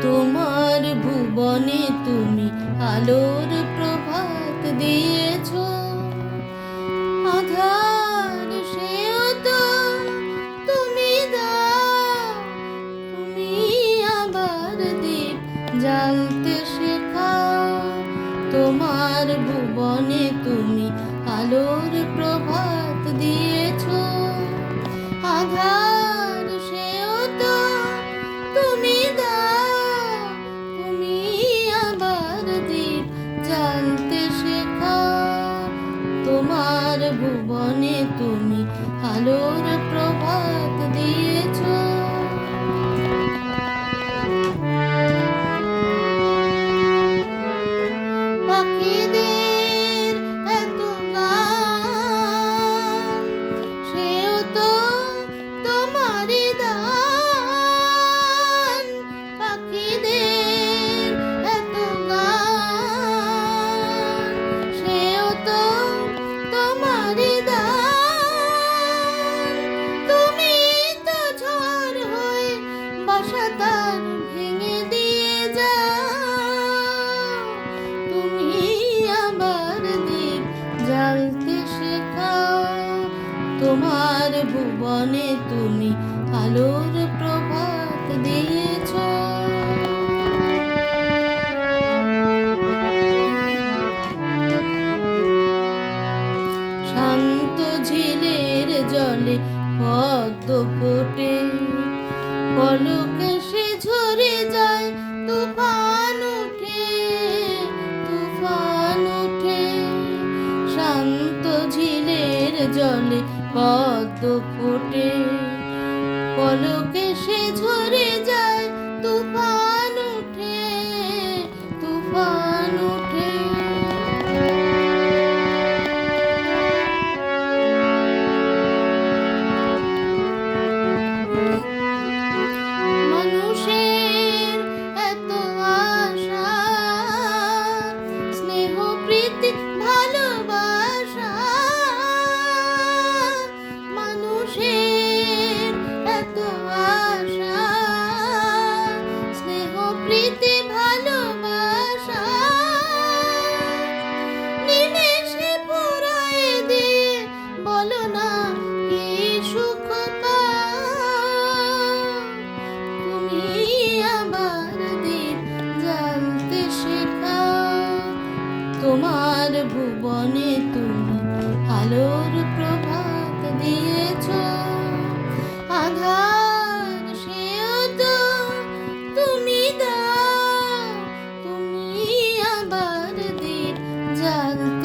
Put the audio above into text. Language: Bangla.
তোমার ভুবনে তুমি আলোর প্রভাত দিয়েছ, আধার সেও তো তুমি দাও। তুমি আবার দীপ জ্বালতে শেখাও, তোমার ভুবনে তুমি আলোর প্রভাত দিয়েছ, আধার সেও তো তুমি দাও। তুমি আবার দীপ জ্বালতে শেখাও, তোমার ভুবনে তুমি আলোর প্রভাত দিয়েছ। পাখিদের এত গান, সেও তো তোমারই দান। পাখিদের এত গান, সেও তো তোমারই দান। তুমি তো ঝড় হয়ে বাসা তার ভেঙে দিয়ে যাও, তুমি আবার দীপ জ্বালতে শেখাও, তোমার ভুবনে তুমি আলোর প্রভাত দিয়েছ। শান্ত ঝিলের জলে পদ্ম ফোটে, পলকে সে ঝরে যায়, তুফান উঠে, তুফান উঠে। শান্ত ঝিলের জলে পদ্ম ফোটে, পলকে সে ঝরে যায়, তুফান উঠে, তুফান উঠে। মানুষের এত আশা, স্নেহ প্রীতি ভালোবাসা। মানুষের এত আশা, স্নেহ প্রীতি ভালোবাসা। নিমেষে পুরায় দিয়ে বলো না কি সুখ পাও, তুমি আবার দীপ জ্বালতে শেখাও, তোমার ভুবনে তুমি আলোর প্রভাত দিয়েছ, আধার সেও তো তুমি দাও। তুমি আবার দীপ জ্বালতে